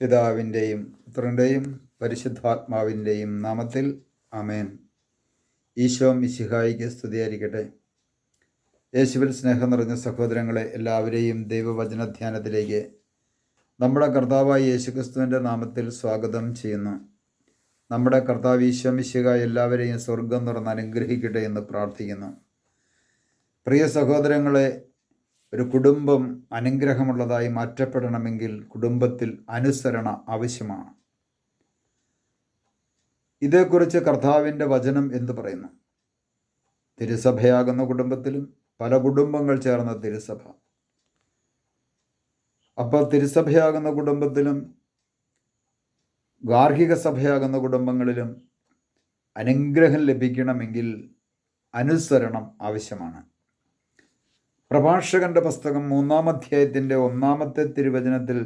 പിതാവിൻ്റെയും പുത്രൻ്റെയും പരിശുദ്ധാത്മാവിൻ്റെയും നാമത്തിൽ ആമേൻ. ഈശോ മിശിഹായിക്ക് സ്തുതിയായിരിക്കട്ടെ. യേശുവിൽ സ്നേഹം നിറഞ്ഞ സഹോദരങ്ങളെ, എല്ലാവരെയും ദൈവവചനധ്യാനത്തിലേക്ക് നമ്മുടെ കർത്താവായ യേശുക്രിസ്തുവിൻ്റെ നാമത്തിൽ സ്വാഗതം ചെയ്യുന്നു. നമ്മുടെ കർത്താവ് ഈശോ മിശിഹ എല്ലാവരെയും സ്വർഗം തുറന്ന് അനുഗ്രഹിക്കട്ടെ എന്ന് പ്രാർത്ഥിക്കുന്നു. പ്രിയ സഹോദരങ്ങളെ, ഒരു കുടുംബം അനുഗ്രഹമുള്ളതായി മാറ്റപ്പെടണമെങ്കിൽ കുടുംബത്തിൽ അനുസരണ ആവശ്യമാണ്. ഇതേക്കുറിച്ച് കർത്താവിൻ്റെ വചനം എന്തു പറയുന്നു? തിരുസഭയാകുന്ന കുടുംബത്തിലും പല കുടുംബങ്ങൾ ചേർന്ന തിരുസഭ. അപ്പോൾ തിരുസഭയാകുന്ന കുടുംബത്തിലും ഗാർഹിക സഭയാകുന്ന കുടുംബങ്ങളിലും അനുഗ്രഹം ലഭിക്കണമെങ്കിൽ അനുസരണം ആവശ്യമാണ്. പ്രഭാഷകന്റെ പുസ്തകം 3-ാം അധ്യായത്തിൻ്റെ 1-ാമത്തെ തിരുവചനത്തിൽ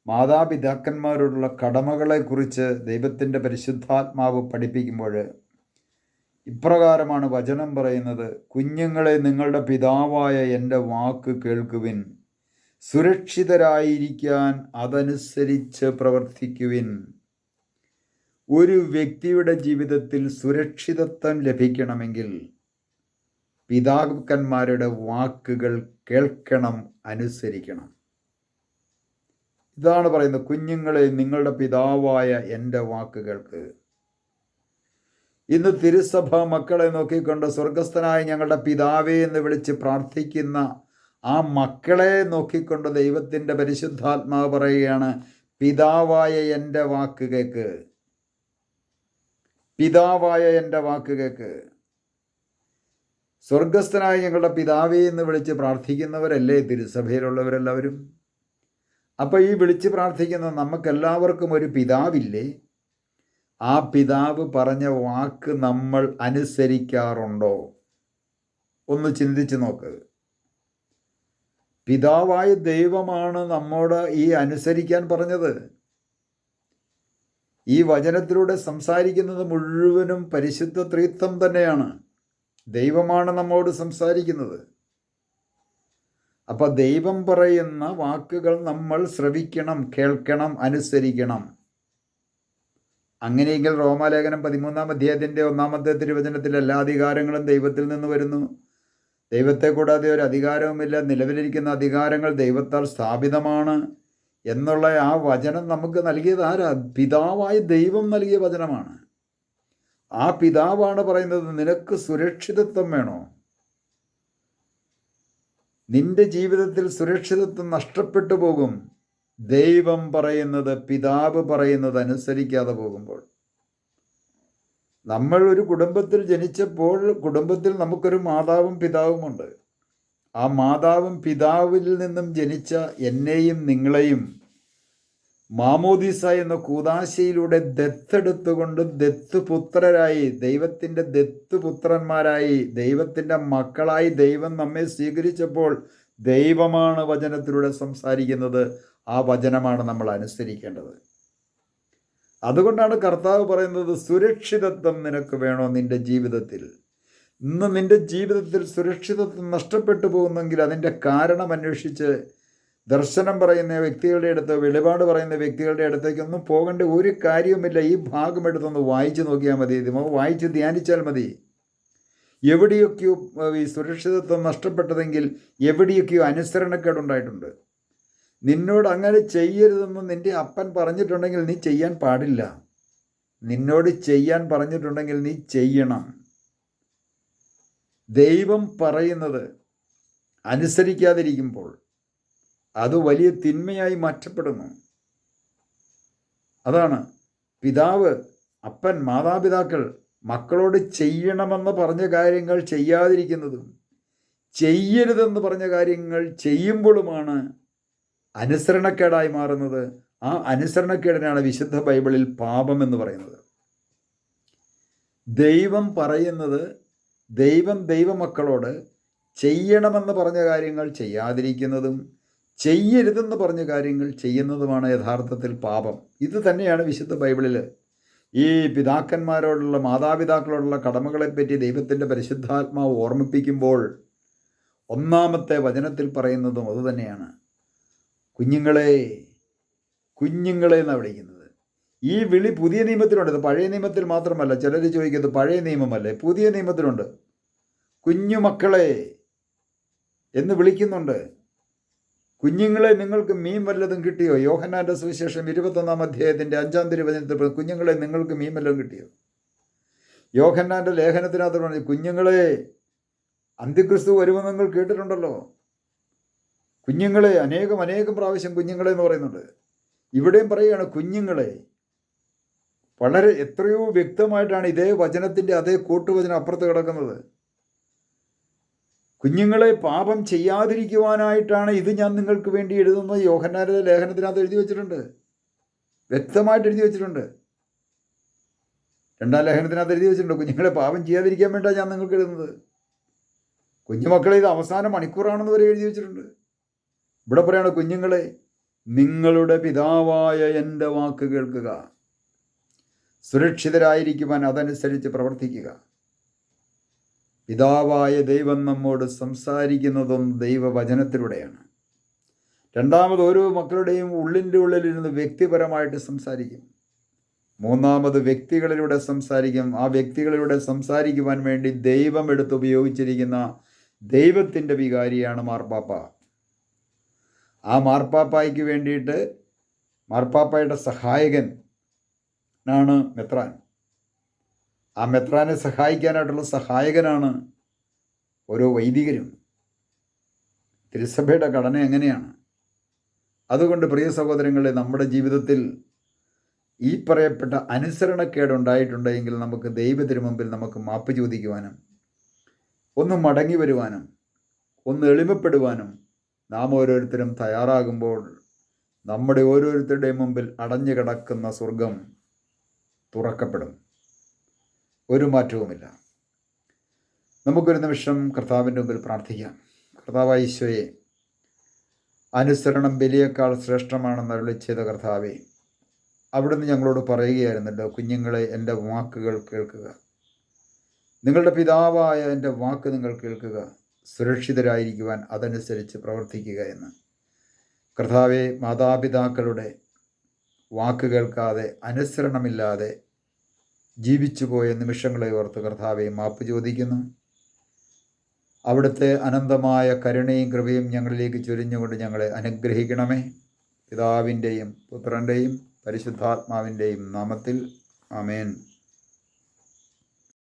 മാതാപിതാക്കന്മാരോടുള്ള കടമകളെക്കുറിച്ച് ദൈവത്തിൻ്റെ പരിശുദ്ധാത്മാവ് പഠിപ്പിക്കുമ്പോൾ ഇപ്രകാരമാണ് വചനം പറയുന്നത്: കുഞ്ഞുങ്ങളെ, നിങ്ങളുടെ പിതാവായ എൻ്റെ വാക്ക് കേൾക്കുവിൻ, സുരക്ഷിതരായിരിക്കാൻ അതനുസരിച്ച് പ്രവർത്തിക്കുവിൻ. ഒരു വ്യക്തിയുടെ ജീവിതത്തിൽ സുരക്ഷിതത്വം ലഭിക്കണമെങ്കിൽ പിതാക്കന്മാരുടെ വാക്കുകൾ കേൾക്കണം, അനുസരിക്കണം. ഇതാണ് പറയുന്നത്: കുഞ്ഞുങ്ങളെ, നിങ്ങളുടെ പിതാവായ എൻ്റെ വാക്ക് കേൾക്ക്. ഇന്ന് തിരുസഭ മക്കളെ നോക്കിക്കൊണ്ട് സ്വർഗസ്ഥനായ ഞങ്ങളുടെ പിതാവേ എന്ന് വിളിച്ച് പ്രാർത്ഥിക്കുന്ന ആ മക്കളെ നോക്കിക്കൊണ്ട് ദൈവത്തിൻ്റെ പരിശുദ്ധാത്മാവ് പറയുകയാണ്: പിതാവായ എൻ്റെ വാക്ക് കേൾക്ക്, പിതാവായ എൻ്റെ വാക്ക് കേൾക്ക്. സ്വർഗസ്ഥനായ ഞങ്ങളുടെ പിതാവേ എന്ന് വിളിച്ച് പ്രാർത്ഥിക്കുന്നവരല്ലേ തിരുസഭയിലുള്ളവരെല്ലാവരും? അപ്പോൾ ഈ വിളിച്ച് പ്രാർത്ഥിക്കുന്ന നമുക്കെല്ലാവർക്കും ഒരു പിതാവില്ലേ? ആ പിതാവ് പറഞ്ഞ വാക്ക് നമ്മൾ അനുസരിക്കാറുണ്ടോ? ഒന്ന് ചിന്തിച്ച് നോക്ക്. പിതാവായ ദൈവമാണ് നമ്മോട് ഈ അനുസരിക്കാൻ പറഞ്ഞത്. ഈ വചനത്തിലൂടെ സംസാരിക്കുന്നത് മുഴുവനും പരിശുദ്ധ ത്രിത്വം തന്നെയാണ്. ദൈവമാണ് നമ്മോട് സംസാരിക്കുന്നത്. അപ്പം ദൈവം പറയുന്ന വാക്കുകൾ നമ്മൾ ശ്രവിക്കണം, കേൾക്കണം, അനുസരിക്കണം. അങ്ങനെയെങ്കിൽ റോമാലേഖനം 13-ാം അധ്യായത്തിൻ്റെ 1-ാമത്തെ തിരുവചനത്തിൽ എല്ലാ അധികാരങ്ങളും ദൈവത്തിൽ നിന്ന് വരുന്നു, ദൈവത്തെ കൂടാതെ ഒരു അധികാരവുമില്ല, നിലവിലിരിക്കുന്ന അധികാരങ്ങൾ ദൈവത്താൽ സ്ഥാപിതമാണ് എന്നുള്ള ആ വചനം നമുക്ക് നൽകിയത് ആരാ? പിതാവായ ദൈവം നൽകിയ വചനമാണ്. ആ പിതാവാണ് പറയുന്നത്: നിനക്ക് സുരക്ഷിതത്വം വേണോ? നിന്റെ ജീവിതത്തിൽ സുരക്ഷിതത്വം നഷ്ടപ്പെട്ടു പോകും ദൈവം പറയുന്നത്, പിതാവ് പറയുന്നത് അനുസരിക്കാതെ പോകുമ്പോൾ. നമ്മൾ ഒരു കുടുംബത്തിൽ ജനിച്ചപ്പോൾ കുടുംബത്തിൽ നമുക്കൊരു മാതാവും പിതാവുമുണ്ട്. ആ മാതാവും പിതാവിൽ നിന്നും ജനിച്ച എന്നെയും നിങ്ങളെയും മാമോദീസ എന്ന കൂദാശയിലൂടെ ദത്തെടുത്തുകൊണ്ട് ദത്തുപുത്രരായി, ദൈവത്തിൻ്റെ ദത്തുപുത്രന്മാരായി, ദൈവത്തിൻ്റെ മക്കളായി ദൈവം നമ്മെ സ്വീകരിച്ചപ്പോൾ ദൈവമാണ് വചനത്തിലൂടെ സംസാരിക്കുന്നത്. ആ വചനമാണ് നമ്മൾ അനുസരിക്കേണ്ടത്. അതുകൊണ്ടാണ് കർത്താവ് പറയുന്നത്: സുരക്ഷിതത്വം നിനക്ക് വേണോ നിൻ്റെ ജീവിതത്തിൽ? ഇന്ന് നിൻ്റെ ജീവിതത്തിൽ സുരക്ഷിതത്വം നഷ്ടപ്പെട്ടു പോകുന്നെങ്കിൽ അതിൻ്റെ കാരണം അന്വേഷിച്ച് ദർശനം പറയുന്ന വ്യക്തികളുടെ അടുത്ത്, വെളിപാട് പറയുന്ന വ്യക്തികളുടെ അടുത്തേക്കൊന്നും പോകേണ്ട ഒരു കാര്യവുമില്ല. ഈ ഭാഗം എടുത്തൊന്ന് വായിച്ചു നോക്കിയാൽ മതി, വായിച്ച് ധ്യാനിച്ചാൽ മതി. എവിടെയൊക്കെയോ ഈ സുരക്ഷിതത്വം നഷ്ടപ്പെട്ടതെങ്കിൽ എവിടെയൊക്കെയോ അനുസരണക്കേടുണ്ടായിട്ടുണ്ട്. നിന്നോട് അങ്ങനെ ചെയ്യരുതെന്ന് നിൻ്റെ അപ്പൻ പറഞ്ഞിട്ടുണ്ടെങ്കിൽ നീ ചെയ്യാൻ പാടില്ല. നിന്നോട് ചെയ്യാൻ പറഞ്ഞിട്ടുണ്ടെങ്കിൽ നീ ചെയ്യണം. ദൈവം പറയുന്നത് അനുസരിക്കാതിരിക്കുമ്പോൾ അത് വലിയ തിന്മയായി മാറ്റപ്പെടുന്നു. അതാണ് പിതാവ്, അപ്പൻ, മാതാപിതാക്കൾ മക്കളോട് ചെയ്യണമെന്ന് പറഞ്ഞ കാര്യങ്ങൾ ചെയ്യാതിരിക്കുന്നതും ചെയ്യരുതെന്ന് പറഞ്ഞ കാര്യങ്ങൾ ചെയ്യുമ്പോഴുമാണ് അനുസരണക്കേടായി മാറുന്നത്. ആ അനുസരണക്കേടിനാണ് വിശുദ്ധ ബൈബിളിൽ പാപം എന്ന് പറയുന്നത്. ദൈവം പറയുന്നത്, ദൈവം ദൈവമക്കളോട് ചെയ്യണമെന്ന് പറഞ്ഞ കാര്യങ്ങൾ ചെയ്യാതിരിക്കുന്നതും ചെയ്യരുതെന്ന് പറഞ്ഞ കാര്യങ്ങൾ ചെയ്യുന്നതുമാണ് യഥാർത്ഥത്തിൽ പാപം. ഇത് തന്നെയാണ് വിശുദ്ധ ബൈബിളിൽ ഈ പിതാക്കന്മാരോടുള്ള, മാതാപിതാക്കളോടുള്ള കടമകളെപ്പറ്റി ദൈവത്തിൻ്റെ പരിശുദ്ധാത്മാവ് ഓർമ്മിപ്പിക്കുമ്പോൾ 1-ാമത്തെ വചനത്തിൽ പറയുന്നതും അതുതന്നെയാണ്: കുഞ്ഞുങ്ങളെ, കുഞ്ഞുങ്ങളെ എന്നാണ് വിളിക്കുന്നത്. ഈ വിളി പുതിയ നിയമത്തിലുണ്ട്. ഇത് പഴയ നിയമത്തിൽ മാത്രമല്ല. ചിലർ ചോദിക്കുന്നത് പഴയ നിയമമല്ലേ? പുതിയ നിയമത്തിലുണ്ട്. കുഞ്ഞുമക്കളെ എന്ന് വിളിക്കുന്നുണ്ട്. കുഞ്ഞുങ്ങളെ, നിങ്ങൾക്ക് മീൻ വല്ലതും കിട്ടിയോ? യോഹന്നാൻ്റെ സുവിശേഷം 21 അധ്യായത്തിൻ്റെ 5-ാം തിരുവചനത്തിൽ കുഞ്ഞുങ്ങളെ, നിങ്ങൾക്ക് മീൻ വല്ലതും കിട്ടിയോ? യോഹന്നാൻ്റെ ലേഖനത്തിനകത്ത് പറഞ്ഞു, കുഞ്ഞുങ്ങളെ, അന്ത്യക്രിസ്തു വരുമെന്ന് നിങ്ങൾ കേട്ടിട്ടുണ്ടല്ലോ. കുഞ്ഞുങ്ങളെ, അനേകം പ്രാവശ്യം കുഞ്ഞുങ്ങളെ എന്ന് പറയുന്നുണ്ട്. ഇവിടെയും പറയുകയാണ് കുഞ്ഞുങ്ങളെ. വളരെ എത്രയോ വ്യക്തമായിട്ടാണ് ഇതേ വചനത്തിൻ്റെ അതേ കൂട്ടുവചനം അപ്പുറത്ത് കിടക്കുന്നത്. കുഞ്ഞുങ്ങളെ, പാപം ചെയ്യാതിരിക്കുവാനായിട്ടാണ് ഇത് ഞാൻ നിങ്ങൾക്ക് വേണ്ടി എഴുതുന്നത്. യോഹന്നാന്റെ ലേഖനത്തിനകത്ത് എഴുതി വെച്ചിട്ടുണ്ട്, വ്യക്തമായിട്ട് എഴുതി വെച്ചിട്ടുണ്ട്. 2-ാം ലേഖനത്തിനകത്ത് എഴുതി വെച്ചിട്ടുണ്ട്, കുഞ്ഞുങ്ങളെ പാപം ചെയ്യാതിരിക്കാൻ വേണ്ടിയാണ് ഞാൻ നിങ്ങൾക്ക് എഴുതുന്നത്. കുഞ്ഞുമക്കളെ, ഇത് അവസാന മണിക്കൂറാണെന്ന് വരെ എഴുതി വെച്ചിട്ടുണ്ട്. ഇവിടെ പറയാണ്, കുഞ്ഞുങ്ങളെ, നിങ്ങളുടെ പിതാവായ എൻ്റെ വാക്ക് കേൾക്കുക, സുരക്ഷിതരായിരിക്കുവാൻ അതനുസരിച്ച് പ്രവർത്തിക്കുക. പിതാവായ ദൈവം നമ്മോട് സംസാരിക്കുന്നതും ദൈവവചനത്തിലൂടെയാണ്. രണ്ടാമത്, ഓരോ മക്കളുടെയും ഉള്ളിൻ്റെ ഉള്ളിലിരുന്ന് വ്യക്തിപരമായിട്ട് സംസാരിക്കും. മൂന്നാമത്, വ്യക്തികളിലൂടെ സംസാരിക്കും. ആ വ്യക്തികളിലൂടെ സംസാരിക്കുവാൻ വേണ്ടി ദൈവം എടുത്ത് ഉപയോഗിച്ചിരിക്കുന്ന ദൈവത്തിൻ്റെ വികാരിയാണ് മാർപ്പാപ്പ. ആ മാർപ്പാപ്പായ്ക്ക് വേണ്ടിയിട്ട് മാർപ്പാപ്പയുടെ സഹായകനാണ് മെത്രാൻ. ആ മെത്രാനെ സഹായിക്കാനായിട്ടുള്ള സഹായകനാണ് ഓരോ വൈദികരും. തിരുസഭയുടെ ഘടന എങ്ങനെയാണ്? അതുകൊണ്ട് പ്രിയ സഹോദരങ്ങളെ, നമ്മുടെ ജീവിതത്തിൽ ഈ പറയപ്പെട്ട അനുസരണക്കേടുണ്ടായിട്ടുണ്ടെങ്കിൽ നമുക്ക് ദൈവത്തിനു മുമ്പിൽ നമുക്ക് മാപ്പ് ചോദിക്കുവാനും ഒന്ന് മടങ്ങി വരുവാനും ഒന്ന് എളിമപ്പെടുവാനും നാം ഓരോരുത്തരും തയ്യാറാകുമ്പോൾ നമ്മുടെ ഓരോരുത്തരുടെയും മുമ്പിൽ അടഞ്ഞു കിടക്കുന്ന സ്വർഗം തുറക്കപ്പെടും. ഒരു മാറ്റവുമില്ല. നമുക്കൊരു നിമിഷം കർത്താവിൻ്റെ മുമ്പിൽ പ്രാർത്ഥിക്കാം. കർത്താവായ ഈശോയെ, അനുസരണം ബലിയേക്കാൾ ശ്രേഷ്ഠമാണെന്ന് അരുളി ചെയ്ത കർത്താവേ, അവിടുന്ന് ഞങ്ങളോട് പറയുകയായിരുന്നല്ലോ, കുഞ്ഞുങ്ങളെ, എൻ്റെ വാക്കുകൾ കേൾക്കുക, നിങ്ങളുടെ പിതാവായ എൻ്റെ വാക്ക് നിങ്ങൾ കേൾക്കുക, സുരക്ഷിതരായിരിക്കുവാൻ അതനുസരിച്ച് പ്രവർത്തിക്കുക എന്ന്. കർത്താവെ, മാതാപിതാക്കളുടെ വാക്ക് കേൾക്കാതെ അനുസരണമില്ലാതെ ജീവിച്ചു പോയ നിമിഷങ്ങളെ ഓർത്ത് കർത്താവെ മാപ്പ് ചോദിക്കുന്നു. അവിടുത്തെ അനന്തമായ കരുണയും കൃപയും ഞങ്ങളിലേക്ക് ചൊരിഞ്ഞുകൊണ്ട് ഞങ്ങളെ അനുഗ്രഹിക്കണമേ. പിതാവിൻ്റെയും പുത്രൻ്റെയും പരിശുദ്ധാത്മാവിൻ്റെയും നാമത്തിൽ ആമേൻ.